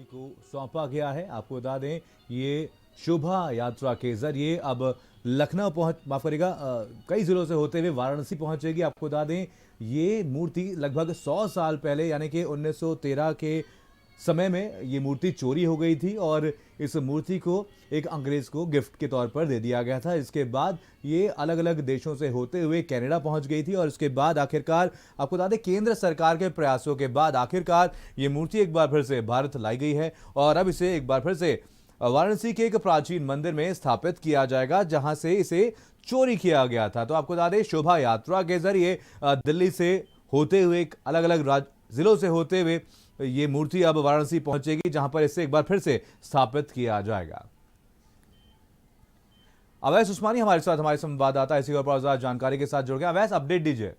मूर्ति को सौंपा गया है। आपको बता दें ये शोभा यात्रा के जरिए अब लखनऊ माफ करिएगा कई जिलों से होते हुए वाराणसी पहुंचेगी। आपको बता दें ये मूर्ति लगभग 100 साल पहले यानी कि 1913 के समय में ये मूर्ति चोरी हो गई थी और इस मूर्ति को एक अंग्रेज को गिफ्ट के तौर पर दे दिया गया था। इसके बाद ये अलग अलग देशों से होते हुए कनाडा पहुंच गई थी और इसके बाद आखिरकार आपको बता दें केंद्र सरकार के प्रयासों के बाद आखिरकार ये मूर्ति एक बार फिर से भारत लाई गई है और अब इसे एक बार फिर से वाराणसी के एक प्राचीन मंदिर में स्थापित किया जाएगा जहां से इसे चोरी किया गया था। तो आपको बता दें शोभा यात्रा के जरिए दिल्ली से होते हुए अलग अलग जिलों से होते हुए ये मूर्ति अब वाराणसी पहुंचेगी जहां पर इसे एक बार फिर से स्थापित किया जाएगा। अवैस उस्मानी हमारे साथ हमारे संवाददाता इसी और जानकारी के साथ जुड़ गए। अवैस अपडेट दीजिए।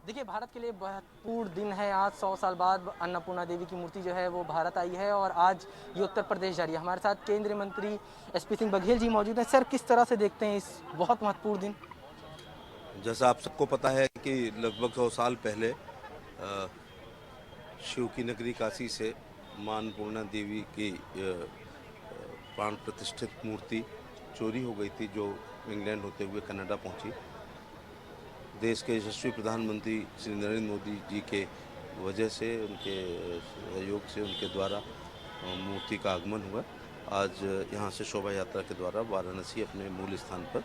देखिए भारत के लिए महत्वपूर्ण दिन है। आज 100 साल बाद अन्नपूर्णा देवी की मूर्ति जो है वो भारत आई है और आज ये उत्तर प्रदेश जा रही है। हमारे साथ केंद्रीय मंत्री एसपी सिंह बघेल जी मौजूद हैं। सर किस तरह से देखते हैं इस बहुत महत्वपूर्ण दिन? जैसा आप सबको पता है कि लगभग 100 साल पहले शिव की नगरी काशी से मां अन्नपूर्णा देवी की प्राण प्रतिष्ठित मूर्ति चोरी हो गई थी जो इंग्लैंड होते हुए कनाडा पहुंची। देश के यशस्वी प्रधानमंत्री श्री नरेंद्र मोदी जी के वजह से उनके सहयोग से उनके द्वारा मूर्ति का आगमन हुआ। आज यहां से शोभा यात्रा के द्वारा वाराणसी अपने मूल स्थान पर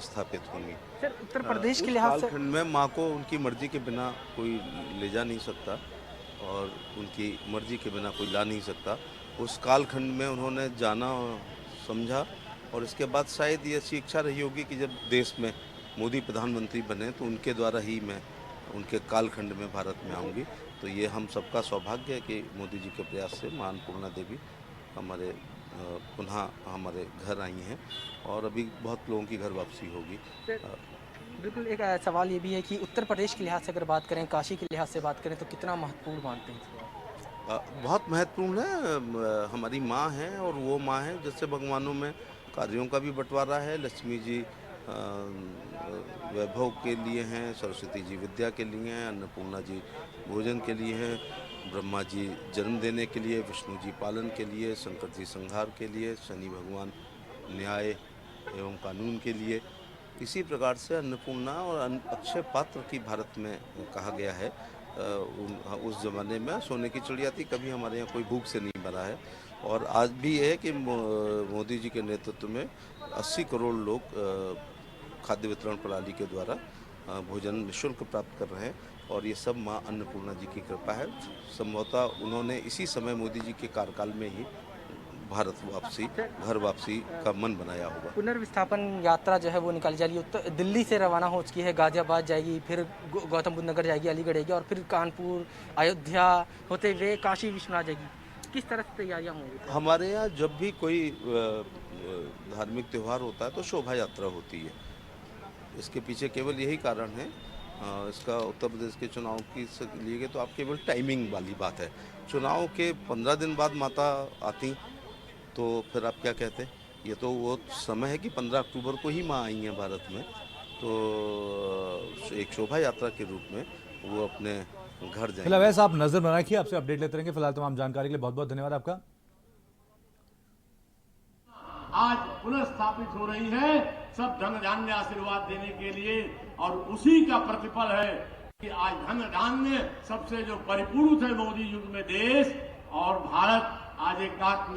स्थापित होंगी। सर उत्तर प्रदेश के लिहाज से कालखंड में माँ को उनकी मर्जी के बिना कोई ले जा नहीं सकता और उनकी मर्जी के बिना कोई ला नहीं सकता। उस कालखंड में उन्होंने जाना समझा और इसके बाद शायद ये ऐसी इच्छा रही होगी कि जब देश में मोदी प्रधानमंत्री बने तो उनके द्वारा ही मैं उनके कालखंड में भारत में आऊँगी। तो ये हम सबका सौभाग्य है कि मोदी जी के प्रयास से मां अन्नपूर्णा देवी हमारे पुनः हमारे घर आई हैं और अभी बहुत लोगों की घर वापसी होगी। बिल्कुल एक सवाल ये भी है कि उत्तर प्रदेश के लिहाज से अगर बात करें, काशी के लिहाज से बात करें तो कितना महत्वपूर्ण मानते हैं? बहुत महत्वपूर्ण है। हमारी माँ है और वो माँ है जिससे भगवानों में कार्यों का भी बंटवारा है। लक्ष्मी जी वैभव के लिए हैं, सरस्वती जी विद्या के लिए हैं, अन्नपूर्णा जी भोजन के लिए हैं, ब्रह्मा जी जन्म देने के लिए, विष्णु जी पालन के लिए, शंकर जी संहार के लिए, शनि भगवान न्याय एवं कानून के लिए। इसी प्रकार से अन्नपूर्णा और अक्षय पात्र की भारत में कहा गया है। उस ज़माने में सोने की चिड़िया थी, कभी हमारे यहाँ कोई भूख से नहीं मरा है। और आज भी है कि मोदी जी के नेतृत्व में 80 करोड़ लोग खाद्य वितरण प्रणाली के द्वारा भोजन निःशुल्क प्राप्त कर रहे हैं और ये सब मां अन्नपूर्णा जी की कृपा है। संभवतः उन्होंने इसी समय मोदी जी के कार्यकाल में ही भारत वापसी, घर वापसी का मन बनाया होगा। पुनर्विस्थापन यात्रा जो है वो निकाली जा रही है। दिल्ली से रवाना हो चुकी है, गाजियाबाद जाएगी, फिर गौतम बुद्ध नगर जाएगी, अलीगढ़ जाएगी और फिर कानपुर, अयोध्या होते हुए काशी विश्वनाथ जाएगी। किस तरह से तैयारियाँ होंगी? हमारे यहाँ जब भी कोई धार्मिक त्यौहार होता है तो शोभा यात्रा होती है। इसके पीछे केवल यही कारण है। इसका उत्तर प्रदेश के चुनाव की से लिए गए तो आप केवल टाइमिंग वाली बात है। चुनाव के 15 दिन बाद माता आती तो फिर आप क्या कहते हैं? ये तो वो समय है कि 15 अक्टूबर को ही माँ आई हैं भारत में, तो एक शोभा यात्रा के रूप में वो अपने घर जाएंगे। फिलहाल वैसे आप नजर बना रखिए, आपसे अपडेट लेते रहेंगे। फिलहाल तमाम जानकारी के लिए बहुत बहुत धन्यवाद आपका। आज पुनः स्थापित हो रही है सब धन धान्य आशीर्वाद देने के लिए और उसी का प्रतिफल है कि आज धन धान्य सबसे जो परिपूर्ण है मोदी युग में देश और भारत आज एकात्म